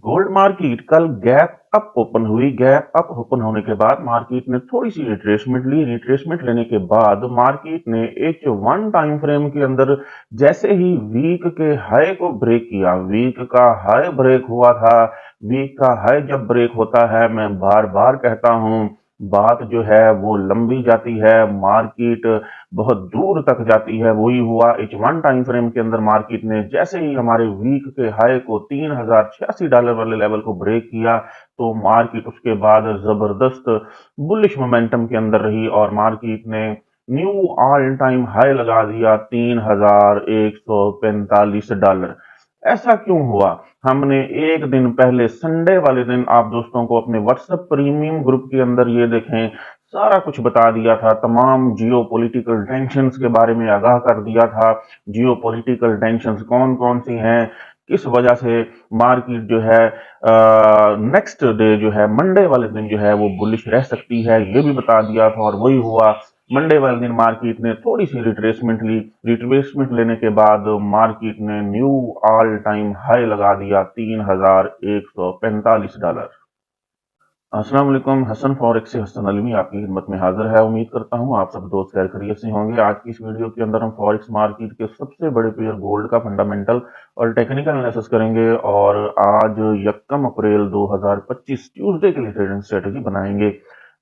Gold market कल gap up open हुई। Gap up open होने के बाद मार्केट ने थोड़ी सी रिट्रेसमेंट ली। रिट्रेसमेंट लेने के बाद मार्केट ने एक वन टाइम फ्रेम के अंदर जैसे ही वीक के हाई को ब्रेक किया, वीक का हाई ब्रेक हुआ था। वीक का हाई जब ब्रेक होता है, मैं बार बार कहता हूं, बात जो है वो लंबी जाती है, मार्केट बहुत दूर तक जाती है। वही हुआ एच वन टाइम फ्रेम के अंदर। मार्केट ने जैसे ही हमारे वीक के हाई को $3086 वाले लेवल को ब्रेक किया, तो मार्केट उसके बाद जबरदस्त बुलिश मोमेंटम के अंदर रही और मार्केट ने न्यू ऑल टाइम हाई लगा दिया $3145। ऐसा क्यों हुआ? हमने एक दिन पहले संडे वाले दिन आप दोस्तों को अपने व्हाट्सएप प्रीमियम ग्रुप के अंदर ये देखें सारा कुछ बता दिया था। तमाम जियो पॉलिटिकल टेंशंस के बारे में आगाह कर दिया था। जियो पॉलिटिकल टेंशंस कौन कौन सी हैं, किस वजह से मार्केट जो है नेक्स्ट डे जो है मंडे वाले दिन जो है वो बुलिश रह सकती है, ये भी बता दिया था। और वही हुआ, मंडे वाले दिन मार्केट ने थोड़ी सी रिट्रेसमेंट ली। रिट्रेसमेंट लेने के बाद मार्केट ने न्यू ऑल टाइम हाई लगा दिया $3145। अस्सलाम वालेकुम, हसन फॉरेक्स से हसन अलवी आपकी खिदमत में हाजिर है। उम्मीद करता हूँ आप सब दोस्त खैर खैरियत से होंगे। आज की इस वीडियो के अंदर हम फॉरेक्स मार्केट के सबसे बड़े पेयर गोल्ड का फंडामेंटल और टेक्निकल एनालिसिस करेंगे और आज यकम अप्रैल 2025 ट्यूसडे के लिए ट्रेडिंग स्ट्रेटेजी बनाएंगे।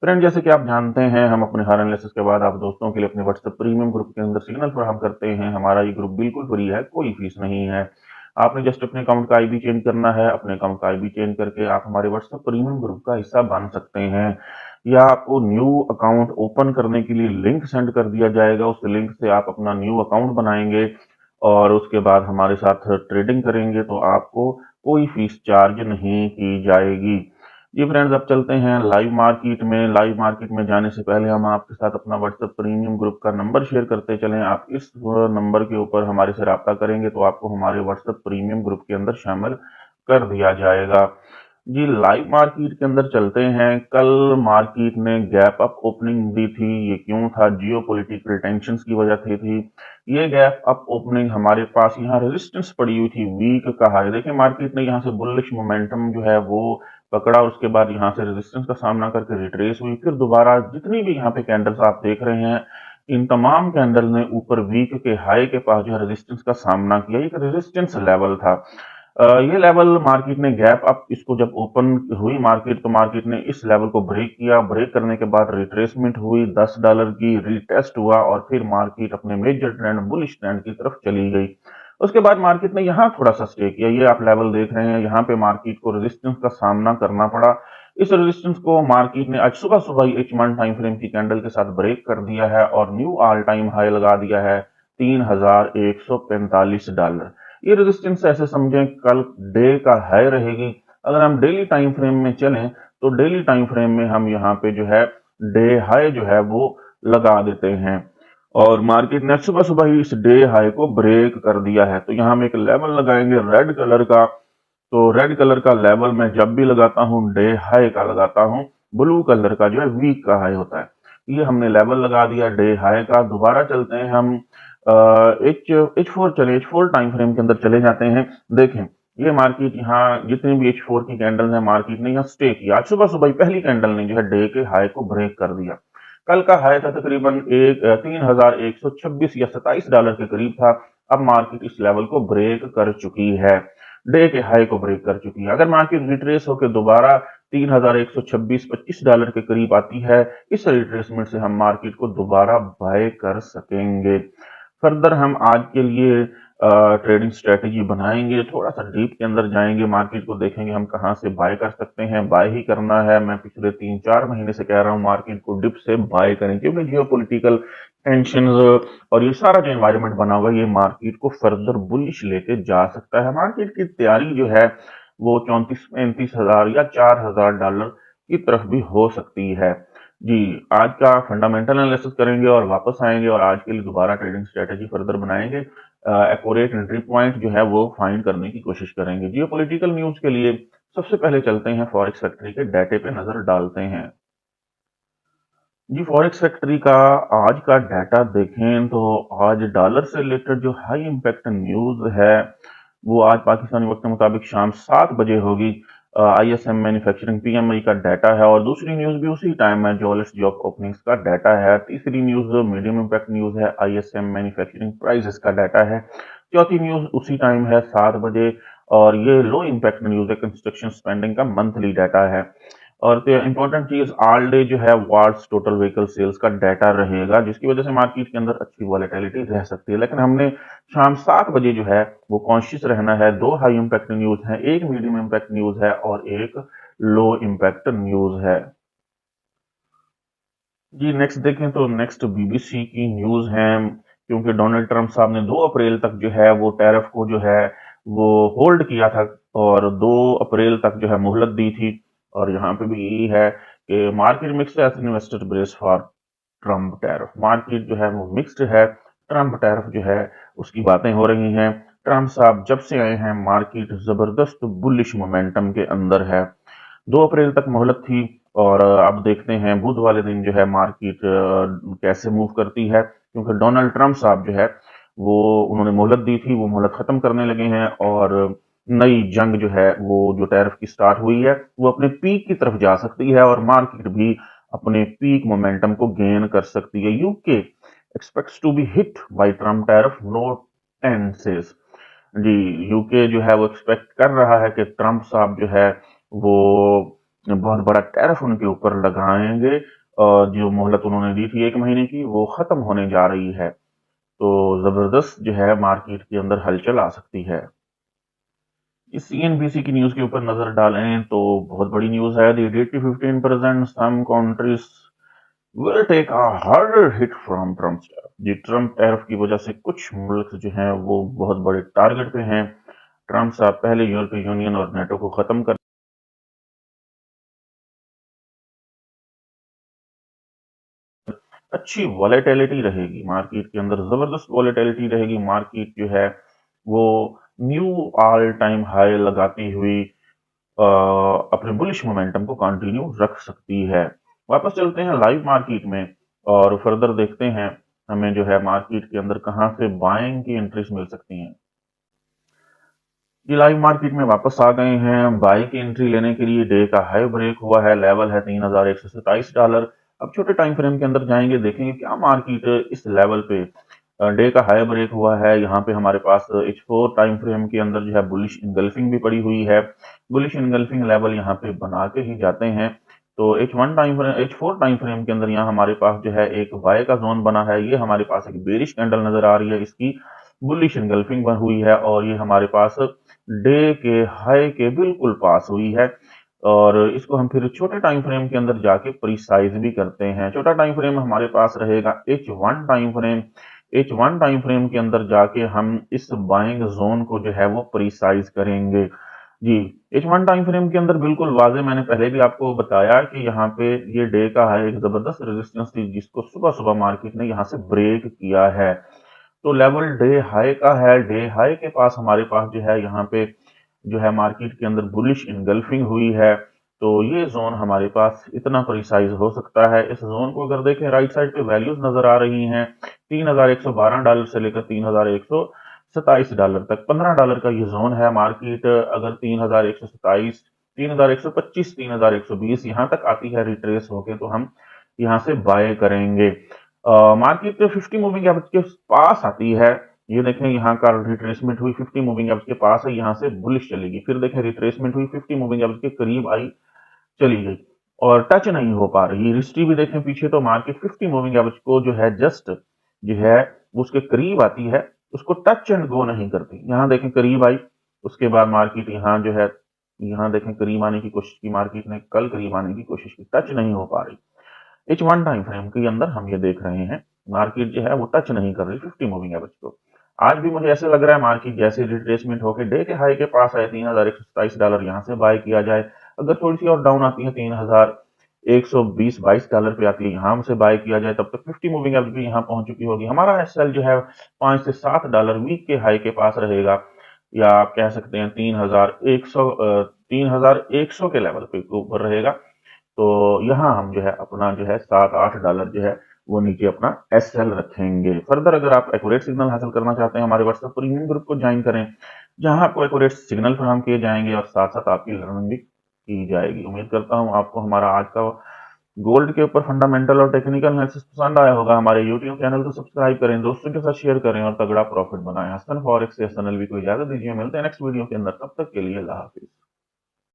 फ्रेंड, जैसे कि आप जानते हैं, हम अपने हर एनालिसिस के बाद आप दोस्तों के लिए अपने व्हाट्सएप प्रीमियम ग्रुप के अंदर सिग्नल फराहम करते हैं। हमारा ये ग्रुप बिल्कुल फ्री है, कोई फीस नहीं है। आपने जस्ट अपने अकाउंट का आईबी चेंज करना है। अपने अकाउंट का आईबी चेंज करके आप हमारे व्हाट्सएप प्रीमियम ग्रुप का हिस्सा बन सकते हैं, या आपको न्यू अकाउंट ओपन करने के लिए लिंक सेंड कर दिया जाएगा। उस लिंक से आप अपना न्यू अकाउंट बनाएंगे और उसके बाद हमारे साथ ट्रेडिंग करेंगे, तो आपको कोई फीस चार्ज नहीं की जाएगी। जी फ्रेंड्स, अब चलते हैं लाइव मार्केट में। लाइव मार्केट में जाने से पहले हम आपके साथ अपना व्हाट्सएप प्रीमियम ग्रुप का नंबर शेयर करते चलें। आप इस नंबर के ऊपर हमारे से रब्ता करेंगे तो आपको हमारे व्हाट्सएप प्रीमियम ग्रुप के अंदर शामिल कर दिया जाएगा। जी, लाइव मार्केट के अंदर चलते हैं। कल मार्केट ने गैप अप ओपनिंग दी थी। ये क्यों था? जियो पॉलिटिकल टेंशन की वजह से थी। ये गैप अप ओपनिंग हमारे पास यहाँ रेजिस्टेंस पड़ी हुई थी, वीक का हाई। देखिए, मार्केट ने यहाँ से बुलिश मोमेंटम जो है वो पकड़ा, उसके बाद यहाँ से रेजिस्टेंस का सामना करके रिट्रेस हुई। फिर दोबारा जितनी भी यहाँ पे कैंडल्स आप देख रहे हैं, इन तमाम कैंडल ने ऊपर वीक के हाई के पास जो है रेजिस्टेंस का सामना किया। एक रेजिस्टेंस लेवल था। ये लेवल मार्केट ने गैप अप, इसको जब ओपन हुई मार्केट, तो मार्केट ने इस लेवल को ब्रेक किया। ब्रेक करने के बाद रिट्रेसमेंट हुई, $10 की रीटेस्ट हुआ और फिर मार्केट अपने मेजर ट्रेंड बुलिश ट्रेंड की तरफ चली गई। उसके बाद मार्केट ने यहाँ थोड़ा सा स्टे किया। ये आप लेवल देख रहे हैं, यहाँ पे मार्केट को रेजिस्टेंस का सामना करना पड़ा। इस रेजिस्टेंस को मार्केट ने आज सुबह सुबह ही H1 टाइम फ्रेम की कैंडल के साथ ब्रेक कर दिया है और न्यू ऑल टाइम हाई लगा दिया है $3145। ये रेजिस्टेंस ऐसे समझें कल डे का हाई रहेगी। अगर हम डेली टाइम फ्रेम में चलें तो डेली टाइम फ्रेम में हम यहाँ पे जो है डे हाई जो है वो लगा देते हैं और मार्केट ने सुबह सुबह ही इस डे हाई को ब्रेक कर दिया है। तो यहाँ हम एक लेवल लगाएंगे रेड कलर का। तो रेड कलर का लेवल मैं जब भी लगाता हूँ डे हाई का लगाता हूँ। ब्लू कलर का जो है वीक का हाई होता है। ये हमने लेवल लगा दिया डे हाई का। दोबारा चलते हैं हम एच फोर चले, H4 टाइम फ्रेम के अंदर चले जाते हैं। देखें, ये मार्केट यहाँ जितनी भी H4 की कैंडल है, मार्केट ने यहाँ स्टे किया। आज सुबह सुबह ही पहली कैंडल ने जो है डे के हाई को ब्रेक कर दिया। कल का हाई था तकरीबन 3126 या $27 के करीब था। अब मार्केट इस लेवल को ब्रेक कर चुकी है, डे के हाई को ब्रेक कर चुकी है। अगर मार्केट रिट्रेस होकर दोबारा 3126 $25 के करीब आती है, इस रिट्रेसमेंट से हम मार्केट को दोबारा बाय कर सकेंगे। फर्दर हम आज के लिए ट्रेडिंग स्ट्रेटेजी बनाएंगे, थोड़ा सा डीप के अंदर जाएंगे, मार्केट को देखेंगे हम कहां से बाय कर सकते हैं। बाय ही करना है। मैं पिछले 3-4 महीने से कह रहा हूं मार्केट को डिप से बाय करें, क्योंकि जियो पोलिटिकल टेंशन और ये सारा जो एनवायरमेंट बना हुआ है, ये मार्केट को फर्दर बुलिश लेके जा सकता है। मार्केट की तैयारी जो है वो 34-35 हजार या $4000 की तरफ भी हो सकती है। जी, आज का फंडामेंटल एनालिसिस करेंगे और वापस आएंगे और आज के लिए दोबारा ट्रेडिंग स्ट्रेटेजी फर्दर बनाएंगे। एक्यूरेट एंट्री पॉइंट जो है वो फाइंड करने की कोशिश करेंगे। जियो पॉलिटिकल न्यूज के लिए सबसे पहले चलते हैं फॉरेक्स फैक्ट्री के डाटे पे नजर डालते हैं। जी, फॉरेक्स फैक्ट्री का आज का डाटा देखें तो आज डॉलर से रिलेटेड जो हाई इम्पैक्ट न्यूज है वो आज पाकिस्तानी वक्त के मुताबिक शाम 7 बजे होगी। आईएसएम मैन्युफैक्चरिंग पीएमआई का डाटा है और दूसरी न्यूज़ भी उसी टाइम है, जोलिस जॉब ओपनिंग्स का डाटा है। तीसरी न्यूज़ मीडियम इम्पैक्ट न्यूज़ है, आईएसएम मैन्युफैक्चरिंग प्राइसेस का डाटा है। चौथी न्यूज़ उसी टाइम है 7 बजे और ये लो इम्पैक्ट न्यूज़ है, कंस्ट्रक्शन स्पेंडिंग का मंथली डाटा है। और इंपॉर्टेंट चीज ऑल डे जो है वार्ड्स टोटल व्हीकल सेल्स का डाटा रहेगा, जिसकी वजह से मार्केट के अंदर अच्छी वॉलेटिलिटी रह सकती है। लेकिन हमने शाम 7 बजे जो है वो कॉन्शियस रहना है। दो हाई इम्पैक्ट न्यूज है, एक मीडियम इम्पैक्ट न्यूज है और एक लो इम्पैक्ट न्यूज है। जी नेक्स्ट देखें तो नेक्स्ट बीबीसी की न्यूज है, क्योंकि डोनाल्ड ट्रंप साहब ने 2 अप्रैल तक जो है वो टैरिफ को जो है वो होल्ड किया था और 2 अप्रैल तक जो है मोहलत दी थी। और यहाँ पे भी यही है कि market mix as investor brace for Trump tariff. Market जो है वो मिक्स्ड है, ट्रंप टैरिफ जो है उसकी बातें हो रही हैं। ट्रंप साहब जब से आए हैं मार्केट जबरदस्त बुलिश मोमेंटम के अंदर है। 2 अप्रैल तक मोहलत थी और अब देखते हैं बुध वाले दिन जो है मार्केट कैसे मूव करती है, क्योंकि डोनाल्ड ट्रंप साहब जो है वो उन्होंने मोहलत दी थी, वो मोहलत खत्म करने लगे हैं और नई जंग जो है वो जो टैरिफ की स्टार्ट हुई है वो अपने पीक की तरफ जा सकती है और मार्केट भी अपने पीक मोमेंटम को गेन कर सकती है। UK expects to be hit by Trump tariff note tenses. जी यूके जो है वो एक्सपेक्ट कर रहा है कि ट्रंप साहब जो है वो बहुत बड़ा टैरिफ उनके ऊपर लगाएंगे और जो मोहलत उन्होंने दी थी 1 महीने की वो खत्म होने जा रही है। तो जबरदस्त जो है मार्केट के अंदर हलचल आ सकती है। इस सीएनबीसी की न्यूज के ऊपर नजर डालें तो बहुत बड़ी न्यूज है, the 15% some countries will take a harder hit from Trump tariff. जी ट्रम्प टैरिफ की वजह से कुछ मुल्क जो हैं वो बहुत बड़े टारगेट पे हैं। ट्रम्प साहब पहले यूरोपीय यूनियन और नेटो को खत्म कर अच्छी वॉलेटिलिटी रहेगी मार्केट के अंदर, जबरदस्त वॉलेटिलिटी रहेगी। मार्केट जो है वो न्यू ऑल टाइम हाई लगाती हुई अपने बुलिश मोमेंटम को कंटिन्यू रख सकती है। वापस चलते हैं लाइव मार्केट में और फर्दर देखते हैं हमें जो है मार्केट के अंदर कहां से बाइंग की एंट्रीज मिल सकती हैं। ये लाइव मार्केट में वापस आ गए हैं। बाई की एंट्री लेने के लिए डे का हाई ब्रेक हुआ है, लेवल है $3,127। अब छोटे टाइम फ्रेम के अंदर जाएंगे, देखेंगे क्या मार्केट इस लेवल पे डे का हाई ब्रेक हुआ है। यहाँ पे हमारे पास H4 टाइम फ्रेम के अंदर जो है बुलिश इनगल्फिंग भी पड़ी हुई है। बुलिश इनगल्फिंग लेवल यहाँ पे बना के ही जाते हैं। तो H4 टाइम फ्रेम के अंदर यहाँ हमारे पास जो है एक बाय का जोन बना है। ये हमारे पास एक बेरिश कैंडल नजर आ रही है, इसकी बुलिश इनगल्फिंग बन हुई है और ये हमारे पास डे के हाई के बिल्कुल पास हुई है। और इसको हम फिर छोटे टाइम फ्रेम के अंदर जाके प्रिसाइज भी करते हैं। छोटा टाइम फ्रेम हमारे पास रहेगा H1 time frame. H1 time frame के अंदर जाके हम इस बाइंग जोन को जो है वो प्रिसाइज करेंगे। जी H1 टाइम फ्रेम के अंदर बिल्कुल वाजे, मैंने पहले भी आपको बताया कि यहाँ पे ये डे का हाई एक जबरदस्त रेजिस्टेंस थी जिसको सुबह सुबह मार्केट ने यहाँ से ब्रेक किया है। तो लेवल डे हाई का है, डे हाई के पास हमारे पास जो है यहाँ पे जो है मार्केट के अंदर बुलिश इनगल्फिंग हुई है। तो ये जोन हमारे पास इतना प्रिसाइज हो सकता है। इस जोन को अगर देखें राइट साइड पे वैल्यूज नजर आ रही हैं $3,112 से लेकर $3,127 तक। $15 का ये जोन है। मार्केट अगर 3,127, 3,125, 3,120 यहाँ तक आती है रिट्रेस होके तो हम यहाँ से बाय करेंगे। मार्केट 50 मूविंग एवरेज के पास आती है। ये देखें यहाँ का रिट्रेसमेंट हुई 50 मूविंग एवरेज के पास है, यहाँ से बुलिश चलेगी। फिर देखें रिट्रेसमेंट हुई 50 मूविंग एवरेज के करीब आई, चली गई और टच नहीं हो पा रही। हिस्ट्री भी देखें पीछे तो मार्केट 50 मूविंग एवरेज को जो है जस्ट जो है उसके करीब आती है, उसको टच एंड गो नहीं करती। यहाँ देखें करीब आई, उसके बाद मार्केट यहाँ जो है यहाँ देखें करीब आने की कोशिश की, मार्केट ने कल करीब आने की कोशिश की, टच नहीं हो पा रही। H1 टाइम फ्रेम के अंदर हम ये देख रहे हैं मार्केट जो है वो टच नहीं कर रही 50 मूविंग एवरेज को। आज भी मुझे ऐसे लग रहा है मार्केट जैसे रिट्रेसमेंट होकर डे के हाई के पास आए $3,127 यहाँ से बाय किया जाए। अगर थोड़ी सी और डाउन आती है $3,120-22 पे आती है, यहाँ से बाय किया जाए, तब तक 50 मूविंग एवरेज भी यहाँ पहुंच चुकी होगी। हमारा एसएल जो है $5 से $7 वीक के हाई के पास रहेगा, या आप कह सकते हैं 3,100 के लेवल पे ऊपर रहेगा। तो यहाँ हम जो है अपना जो है $7-8 जो है वो नीचे अपना एसएल रखेंगे। फर्दर अगर आप एक्यूरेट सिग्नल हासिल करना चाहते हैं, हमारे व्हाट्सएप प्रीमियम ग्रुप को ज्वाइन करें, जहां आपको एक्यूरेट सिग्नल फराहम किए जाएंगे और साथ साथ आपकी लर्निंग भी की जाएगी। उम्मीद करता हूं आपको हमारा आज का गोल्ड के ऊपर फंडामेंटल और टेक्निकल एनालिसिस पसंद आया होगा। हमारे यूट्यूब चैनल को सब्सक्राइब करें, दोस्तों के साथ शेयर करें और तगड़ा प्रॉफिट बनाएं। हसन फॉरेक्स से हसन अलवी को इजाजत दीजिए, मिलते हैं नेक्स्ट वीडियो के अंदर, तब तक के लिए अल्लाह हाफिज।